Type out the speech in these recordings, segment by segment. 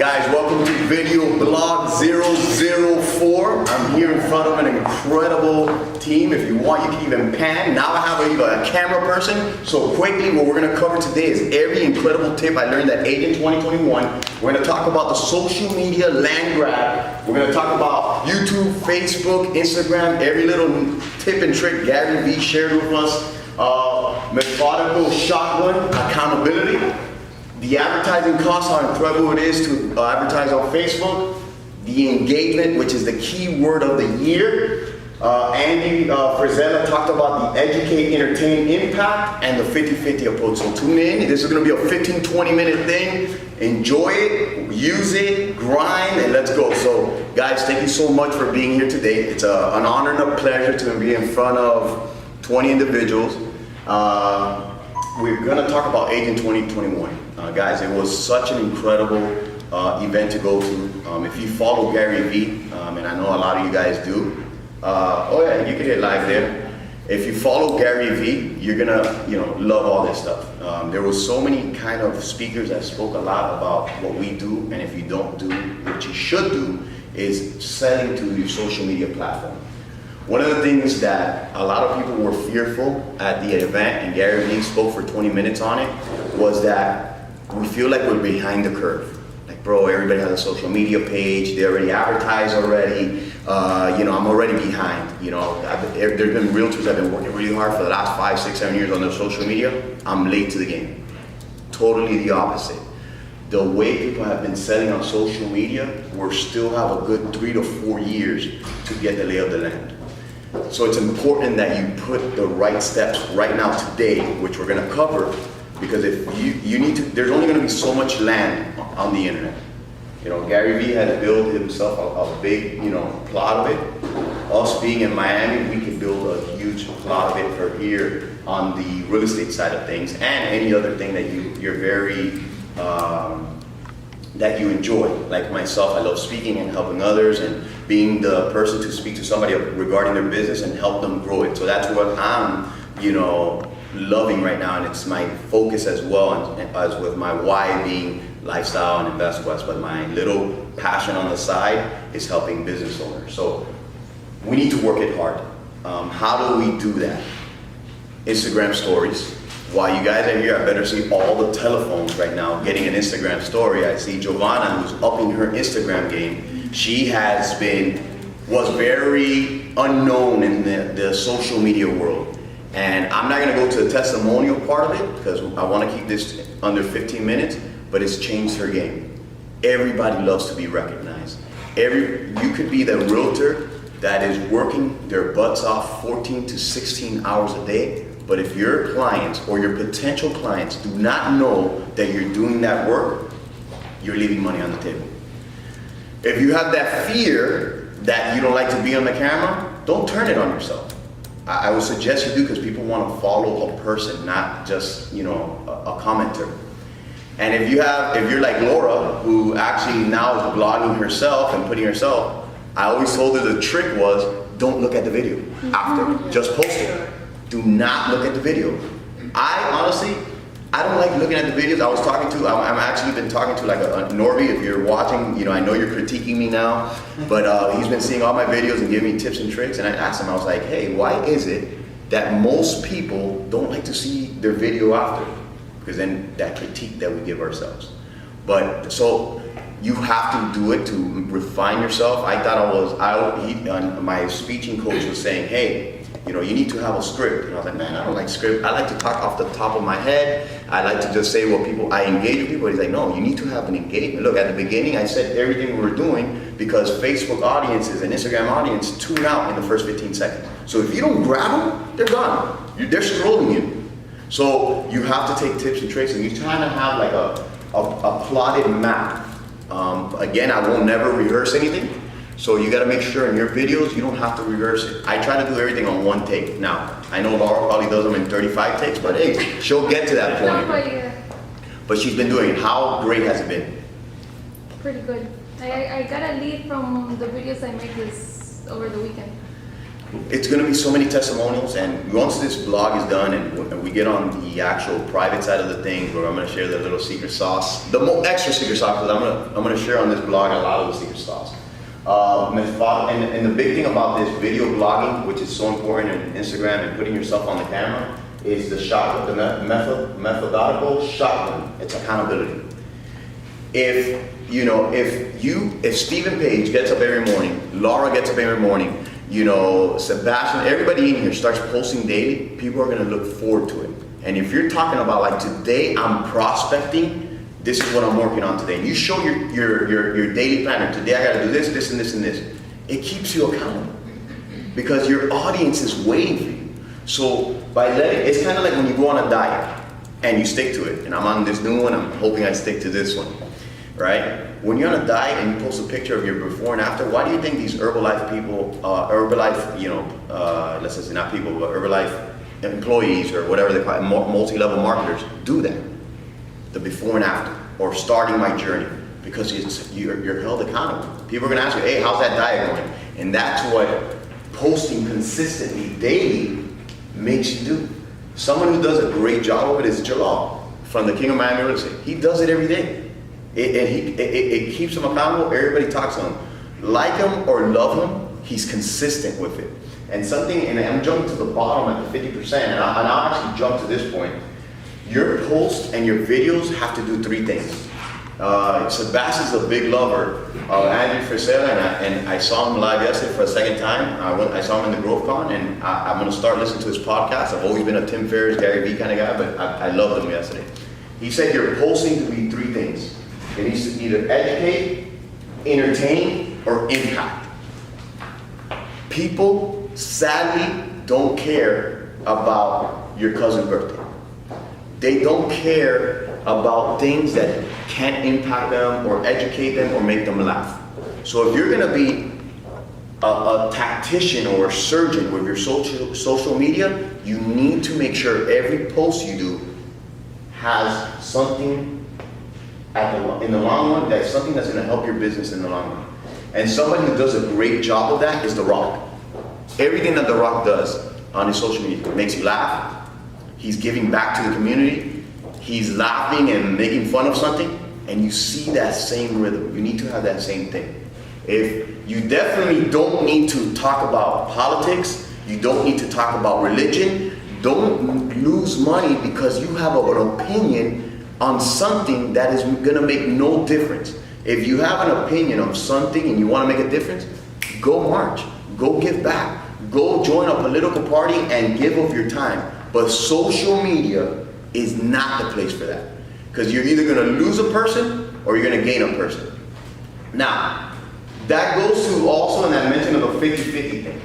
Guys, welcome to Video Blog 004. I'm here in front of an incredible team. If you want, you can even pan. Now I have a camera person. So quickly, what we're going to cover today is every incredible tip I learned at Agent 2021. We're going to talk about the social media land grab. We're going to talk about YouTube, Facebook, Instagram, every little tip and trick Gary Vee shared with us. Methodical shotgun accountability. The advertising cost, how incredible it is to advertise on Facebook. The engagement, which is the key word of the year. Andy Frizella talked about the educate, entertain, impact, and the 50-50 approach. So tune in. This is going to be a 15-20 minute thing. Enjoy it, use it, grind, and let's go. So guys, thank you so much for being here today. It's an honor and a pleasure to be in front of 20 individuals. We're going to talk about Agent 2021. Guys, it was such an incredible event to go to. If you follow Gary Vee, and I know a lot of you guys do, oh yeah, you can hit live there. If you follow Gary Vee, you're gonna, love all this stuff. There was so many kind of speakers that spoke a lot about what we do, and if you don't do what you should do, is selling to your social media platform. One of the things that a lot of people were fearful at the event, and Gary Vee spoke for 20 minutes on it, was that we feel like we're behind the curve. Like, bro, everybody has a social media page, they already advertise already, I'm already behind. There's been realtors that have been working really hard for the last 5, 6, 7 years on their social media. I'm late to the game. Totally the opposite. The way people have been selling on social media, we still have a good 3 to 4 years to get the lay of the land. So it's important that you put the right steps right now today, which we're going to cover, because if you need to, there's only going to be so much land on the internet. Gary Vee has built himself a big, plot of it. Us being in Miami, we can build a huge plot of it for here on the real estate side of things, and any other thing that you're very that you enjoy. Like myself, I love speaking and helping others and being the person to speak to somebody regarding their business and help them grow it. So that's what I'm, loving right now, and it's my focus as well, as with my why being lifestyle and InvestQuest, but my little passion on the side is helping business owners. So we need to work it hard. How do we do that? Instagram stories. While you guys are here, I better see all the telephones right now getting an Instagram story. I see Giovanna, who's upping her Instagram game. She was very unknown in the social media world. And I'm not gonna go to the testimonial part of it, because I wanna keep this under 15 minutes, but it's changed her game. Everybody loves to be recognized. You could be the realtor that is working their butts off 14 to 16 hours a day, but if your clients or your potential clients do not know that you're doing that work, you're leaving money on the table. If you have that fear that you don't like to be on the camera, don't turn it on yourself. I would suggest you do, because people want to follow a person, not just a commenter. And if you're like Laura, who actually now is blogging herself and putting herself, I always told her the trick was, don't look at the video after, just post it. Do not look at the video. I don't like looking at the videos. I'm actually been talking to like a Norby. If you're watching, I know you're critiquing me now, but he's been seeing all my videos and giving me tips and tricks. And I asked him, I was like, hey, why is it that most people don't like to see their video after? Because then that critique that we give ourselves. But so you have to do it to refine yourself. I thought my speaking coach was saying, hey, you need to have a script. And I was like, man, I don't like script. I like to talk off the top of my head. I like to just say I engage with people. He's like, no, you need to have an engagement. Look, at the beginning, I said everything we were doing because Facebook audiences and Instagram audience tune out in the first 15 seconds. So if you don't grab them, they're gone. They're scrolling you. So you have to take tips and tricks, and you try to have like a plotted map. Again, I will never rehearse anything. So you got to make sure in your videos you don't have to rehearse it. I try to do everything on one take. Now, I know Laura probably does them in 35 takes, but hey, she'll get to that point. But she's been doing it. How great has it been? Pretty good. I got a lead from the videos I made over the weekend. it's going to be so many testimonials, and once this blog is done and we get on the actual private side of the thing, where I'm going to share the little secret sauce, the extra secret sauce, because I'm going to share on this blog a lot of the secret sauce. And the big thing about this video blogging, which is so important in Instagram and putting yourself on the camera, is the shotgun, the methodological shotgun. It's accountability. If Stephen Page gets up every morning, Laura gets up every morning, Sebastian, everybody in here starts posting daily, people are gonna look forward to it. And if you're talking about like, today I'm prospecting, this is what I'm working on today. And you show your daily planner, today I gotta do this, this, and this, and this. It keeps you accountable because your audience is waiting for you. So it's kind of like when you go on a diet and you stick to it. And I'm on this new one, I'm hoping I stick to this one, right? When you're on a diet and you post a picture of your before and after, why do you think these Herbalife people, let's say not people, but Herbalife employees or whatever they call it, multi-level marketers do that? The before and after, or starting my journey, because you're held accountable. People are gonna ask you, hey, how's that diet going? And that's what posting consistently daily makes you do. Someone who does a great job of it is Jalal from the King of Miami Real Estate. He does it every day. It keeps him accountable. Everybody talks to him. Like him or love him, he's consistent with it. And I'm jumping to the bottom at the 50%, and I'll actually jump to this point. Your posts and your videos have to do three things. Sebastian's a big lover of Andrew Frisella, and I saw him live yesterday for a second time. I saw him in the Grove Con, and I'm going to start listening to his podcast. I've always been a Tim Ferriss, Gary Vee kind of guy, but I loved him yesterday. He said you're posting to be three things. It needs to either educate, entertain, or impact. People sadly don't care about your cousin's birthday. They don't care about things that can impact them or educate them or make them laugh. So if you're gonna be a tactician or a surgeon with your social media, you need to make sure every post you do has something in the long run, that's something that's gonna help your business in the long run. And somebody who does a great job of that is The Rock. Everything that The Rock does on his social media makes you laugh. He's giving back to the community. He's laughing and making fun of something, and you see that same rhythm. You need to have that same thing. If you definitely don't need to talk about politics, you don't need to talk about religion, don't lose money because you have an opinion on something that is gonna make no difference. If you have an opinion on something and you wanna make a difference, go march, go give back, go join a political party and give of your time. But social media is not the place for that. Because you're either gonna lose a person or you're gonna gain a person. Now, that goes to also in that mention of a 50-50 thing.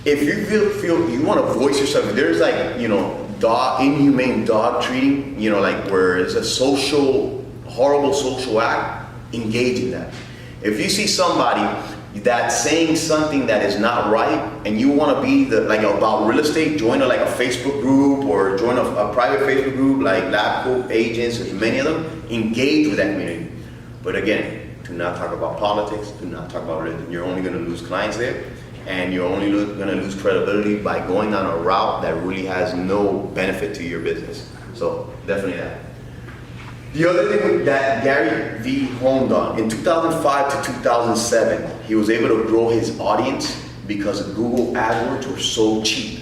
If you feel you wanna voice yourself, if there's like, inhumane dog treating, like where it's a horrible social act, engage in that. If you see somebody that's saying something that is not right, and you want to be about real estate, join a Facebook group or join a private Facebook group like LabCo agents, there's many of them, engage with that community. But again, do not talk about politics, do not talk about religion. You're only going to lose clients there. And you're only going to lose credibility by going down a route that really has no benefit to your business. So definitely that. The other thing that Gary Vee honed on, in 2005 to 2007, he was able to grow his audience because Google AdWords were so cheap.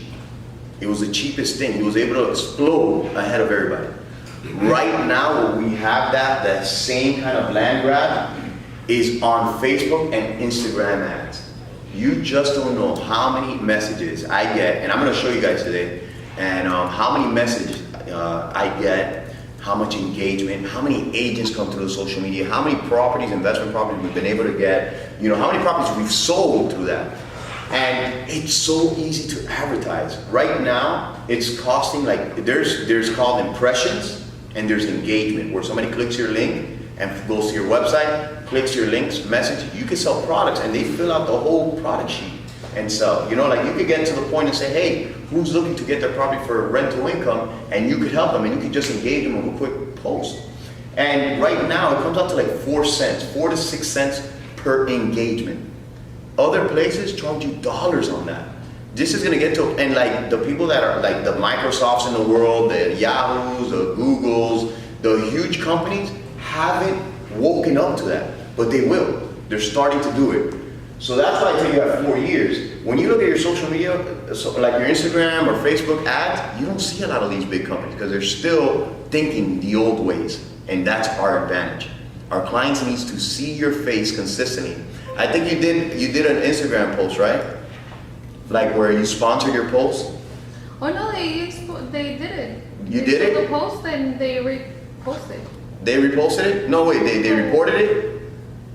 It was the cheapest thing. He was able to explode ahead of everybody. Right now, when we have that same kind of land grab is on Facebook and Instagram ads. You just don't know how many messages I get, and I'm going to show you guys today, and how many messages I get, how much engagement, how many agents come through the social media, how many properties, investment properties we've been able to get, how many properties we've sold through that. And it's so easy to advertise. Right now, it's costing there's called impressions and there's engagement, where somebody clicks your link and goes to your website, clicks your links, message. You can sell products, and they fill out the whole product sheet and sell. You could get to the point and say, hey, who's looking to get their property for rental income? And you could help them, and you could just engage them with a quick post. And right now, it comes out to 4 to 6 cents per engagement. Other places charge you dollars on that. This is gonna get to, and like the people that are like the Microsofts in the world, the Yahoos, the Googles, the huge companies haven't woken up to that, but they will. They're starting to do it. So that's why I tell you at 4 years, when you look at your social media, like your Instagram or Facebook ads, you don't see a lot of these big companies because they're still thinking the old ways, and that's our advantage. Our clients needs to see your face consistently. I think you did an Instagram post, right? Like where you sponsored your post? Oh no, they did it. You they did it? The post and they reposted. They reposted it? No, wait, they reported it?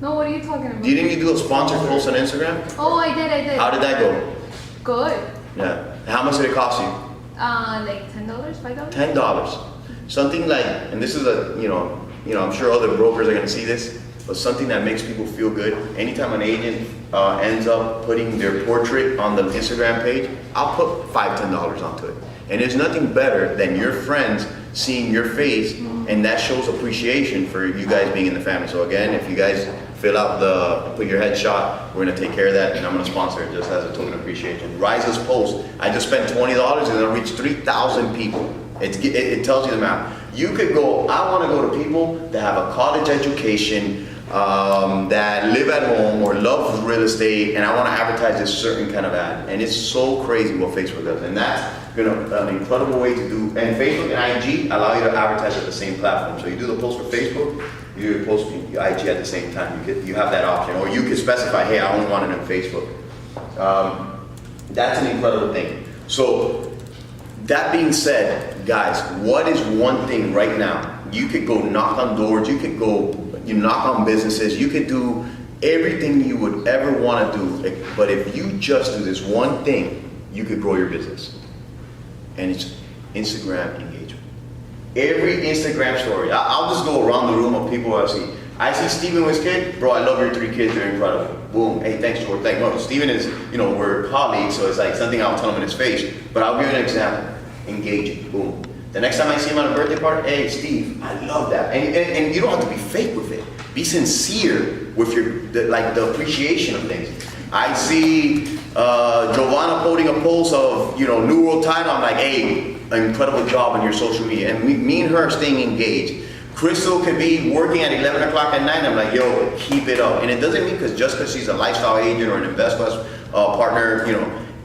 No, what are you talking about? Didn't you do a sponsored post on Instagram? Oh, I did. How did that go? Good. Yeah. How much did it cost you? Like $10, $5. $10. Something like, and this is a, I'm sure other brokers are gonna see this, but something that makes people feel good. Anytime an agent ends up putting their portrait on the Instagram page, I'll put $5, $10 onto it. And there's nothing better than your friends seeing your face, and that shows appreciation for you guys being in the family. So again, if you guys fill out put your headshot, we're gonna take care of that, and I'm gonna sponsor it just as a token of appreciation. Rise's post, I just spent $20 and it'll reach 3,000 people. It tells you the map. You could go, I wanna go to people that have a college education, that live at home or love real estate, and I want to advertise this certain kind of ad. And it's so crazy what Facebook does, and that's an incredible way to do. And Facebook and IG allow you to advertise at the same platform. So you do the post for Facebook, you do your post for IG at the same time. You have that option, or you can specify, hey, I only want it on Facebook. That's an incredible thing. So that being said, guys, what is one thing right now? You could go knock on doors, you knock on businesses, you could do everything you would ever want to do, but if you just do this one thing, you could grow your business. And it's Instagram engagement. Every Instagram story, I'll just go around the room of people I see. I see Steven with his kid, bro, I love your 3 kids, they're incredible. Boom, hey, thanks, George, thanks. No, Steven is, we're colleagues, so it's like something I'll tell him in his face, but I'll give you an example. Engaging, boom. The next time I see him at a birthday party, hey, Steve, I love that. And you don't have to be fake with it. Be sincere with the appreciation of things. I see Giovanna quoting a post of, New World title. I'm like, hey, an incredible job on your social media. And me and her are staying engaged. Crystal could be working at 11 o'clock at night. I'm like, yo, keep it up. And it doesn't mean just because she's a lifestyle agent or an investment partner,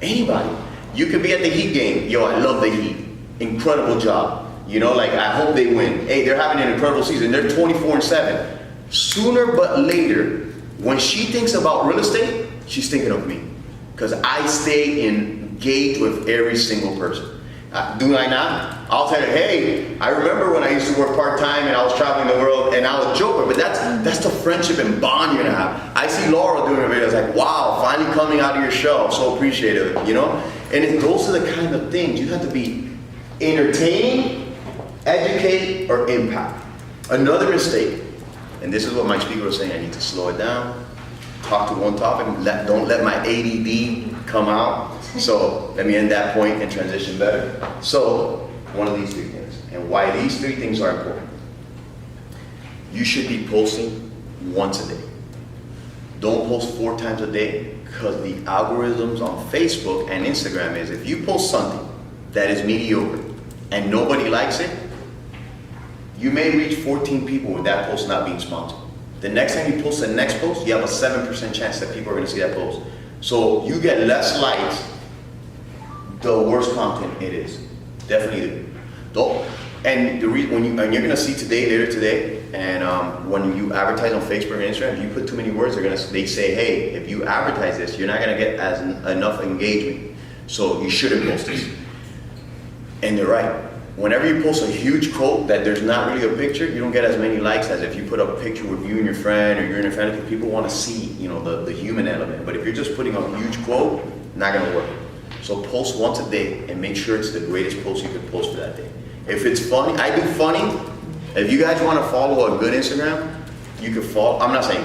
anybody. You could be at the Heat game. Yo, I love the Heat. Incredible job. I hope they win. Hey, they're having an incredible season. They're 24-7. Sooner but later, when she thinks about real estate, she's thinking of me. Because I stay engaged with every single person. Do I not? I'll tell you, hey, I remember when I used to work part-time and I was traveling the world and I was joking, but that's the friendship and bond you're gonna have. I see Laura doing her videos like, wow, finally coming out of your show. I'm so appreciative, And those are the kind of things you have to be entertaining, educate, or impact. Another mistake, and this is what my speaker was saying, I need to slow it down, talk to one topic, don't let my ADD come out. So let me end that point and transition better. So one of these 3 things, and why these 3 things are important. You should be posting once a day. Don't post 4 times a day, because the algorithms on Facebook and Instagram is if you post something that is mediocre and nobody likes it, you may reach 14 people with that post not being sponsored. The next time you post the next post, you have a 7% chance that people are going to see that post. So you get less likes, the worse content it is. Definitely. And the reason you're going to see later today, and when you advertise on Facebook and Instagram, if you put too many words, they say, hey, if you advertise this, you're not going to get enough engagement. So you shouldn't post this. And they're right. Whenever you post a huge quote that there's not really a picture, you don't get as many likes as if you put a picture with you and your friend or you and your family, because people want to see, the human element. But if you're just putting a huge quote, not going to work. So post once a day and make sure it's the greatest post you could post for that day. If it's funny, I do funny. If you guys want to follow a good Instagram, you can follow. I'm not saying,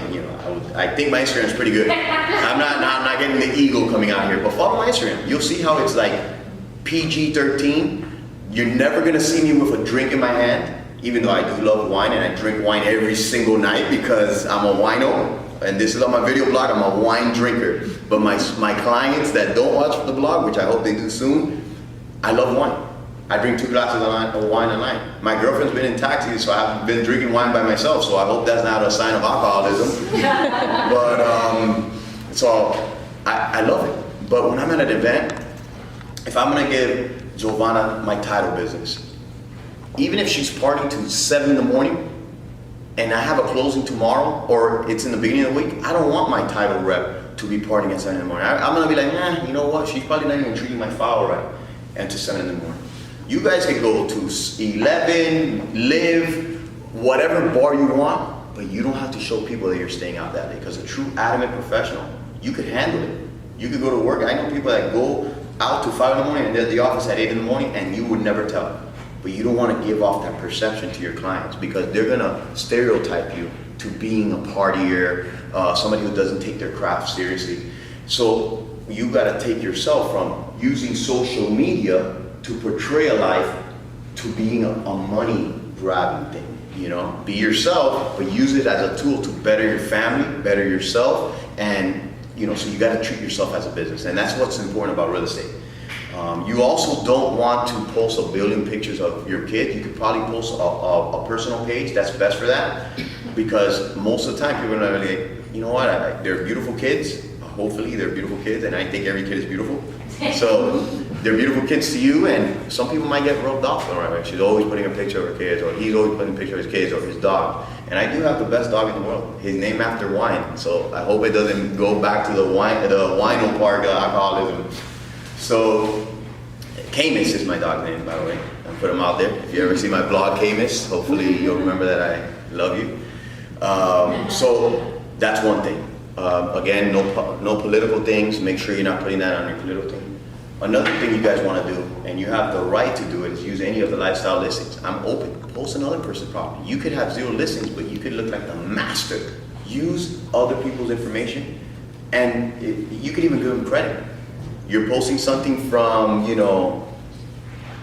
I think my Instagram is pretty good. I'm not getting the ego coming out here, but follow my Instagram. You'll see how it's like PG-13. You're never gonna see me with a drink in my hand. even though I do love wine and I drink wine every single night because I'm a wino, and this is on my video blog, I'm a wine drinker. But my clients that don't watch the blog, which I hope they do soon, I love wine. I drink 2 glasses of wine a night. My girlfriend's been in taxis, so I've been drinking wine by myself, so I hope that's not a sign of alcoholism. But, so I love it. But when I'm at an event, if I'm gonna give Giovanna my title business, even if she's partying to 7 in the morning, and I have a closing tomorrow, or it's in the beginning of the week, I don't want my title rep to be partying at 7 in the morning. I'm gonna be like, you know what? She's probably not even treating my file right, and to 7 in the morning. You guys can go to 11, live, whatever bar you want, but you don't have to show people that you're staying out that day. Because a true adamant professional, you could handle it. You could go to work. I know people that go out to 5 in the morning and they're at the office at 8 in the morning, and you would never tell. But you don't want to give off that perception to your clients, because they're gonna stereotype you to being a partier, somebody who doesn't take their craft seriously. So you gotta take yourself from using social media to portray a life to being a money grabbing thing. You know, be yourself, but use it as a tool to better your family, better yourself, and you know, so you gotta treat yourself as a business, and that's what's important about real estate. You also don't want to post a billion pictures of your kid. You could probably post a personal page. That's best for that, because most of the time people are gonna be like, you know what, they're beautiful kids. Hopefully they're beautiful kids, and I think every kid is beautiful. So they're beautiful kids to you, and some people might get rubbed off on her. She's always putting a picture of her kids, or he's always putting a picture of his kids, or his dog. And I do have the best dog in the world. He's named after wine, so I hope it doesn't go back to the wino part, alcoholism. So Camus is my dog's name, by the way. I'll put him out there. If you ever see my blog, Camus, hopefully you'll remember that I love you. So that's one thing. Again, no political things. Make sure you're not putting that on your political thing. Another thing you guys want to do, and you have the right to do it, is use any of the lifestyle listings. I'm open. Post another person's property. You could have 0 listings, but you could look like the master. Use other people's information, and you could even give them credit. You're posting something from, you know,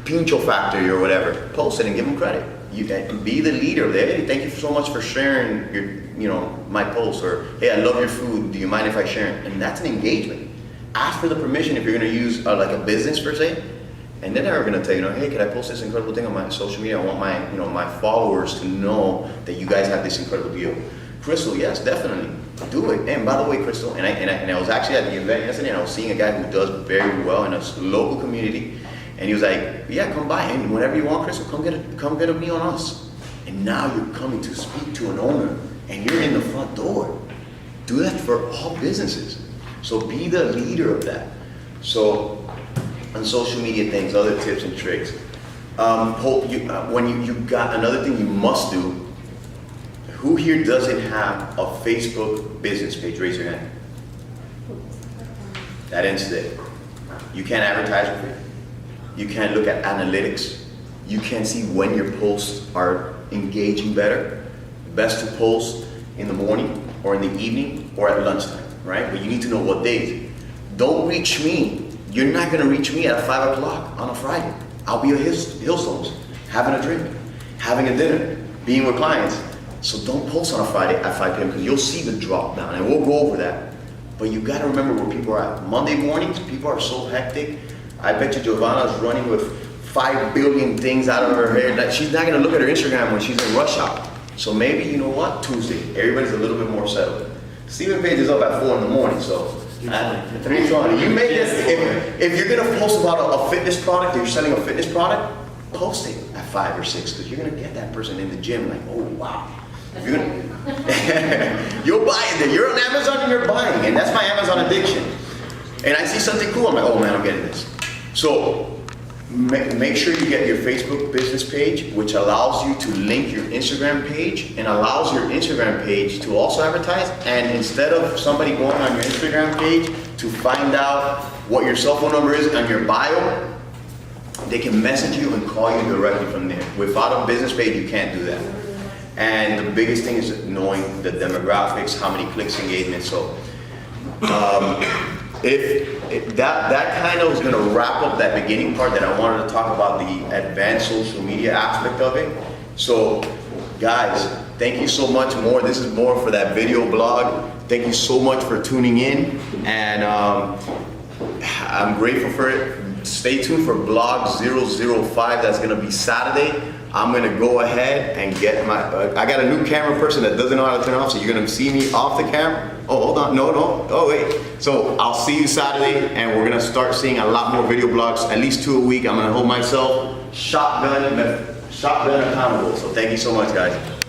Pincho Factory or whatever. Post it and give them credit. You can be the leader of it. Hey, thank you so much for sharing your, you know, my post, or hey, I love your food. Do you mind if I share it? And that's an engagement. Ask for the permission if you're going to use like a business per se, and then they're going to tell you, hey, can I post this incredible thing on my social media? I want my, you know, my followers to know that you guys have this incredible deal. Crystal, yes, definitely, do it. And by the way, Crystal, and I was actually at the event yesterday, and I was seeing a guy who does very well in a local community, and he was like, yeah, come by, and whenever you want, Crystal, come get a meal on us. And now you're coming to speak to an owner, and you're in the front door. Do that for all businesses. So be the leader of that. So on social media things, other tips and tricks. When you got another thing you must do. Who here doesn't have a Facebook business page? Raise your hand. That ends it. You can't advertise with it. You can't look at analytics. You can't see when your posts are engaging better. Best to post in the morning or in the evening or at lunchtime, right? But you need to know what days. Don't reach me. You're not gonna reach me at 5 o'clock on a Friday. I'll be at Hillstones, having a drink, having a dinner, being with clients. So don't post on a Friday at 5 p.m. because you'll see the drop down, and we'll go over that. But you gotta remember where people are at. Monday mornings, people are so hectic. I bet you Giovanna's running with 5 billion things out of her hair that she's not gonna look at her Instagram when she's in rush hour. So maybe, you know what, Tuesday, everybody's a little bit more settled. Stephen Page is up at 4 in the morning, so 3:20. You make this, if you're gonna post about a fitness product, or you're selling a fitness product, post it at 5 or 6, because you're gonna get that person in the gym like, oh wow. If you're gonna, you'll buy it there. You're on Amazon and you're buying, and that's my Amazon addiction. And I see something cool, I'm like, oh man, I'm getting this. So make sure you get your Facebook business page, which allows you to link your Instagram page and allows your Instagram page to also advertise. And instead of somebody going on your Instagram page to find out what your cell phone number is on your bio, they can message you and call you directly from there. Without a business page, you can't do that. And the biggest thing is knowing the demographics, how many clicks, engagement. So if that kind of is going to wrap up that beginning part that I wanted to talk about, the advanced social media aspect of it. So, guys, thank you so much more. This is more for that video blog. Thank you so much for tuning in, and I'm grateful for it. Stay tuned for blog 005. That's gonna be Saturday. I'm gonna go ahead and get my, I got a new camera person that doesn't know how to turn off, so you're gonna see me off the camera. Oh, hold on, no, oh wait. So I'll see you Saturday, and we're gonna start seeing a lot more video blogs, at least 2 a week. I'm gonna hold myself shotgun accountable. So thank you so much, guys.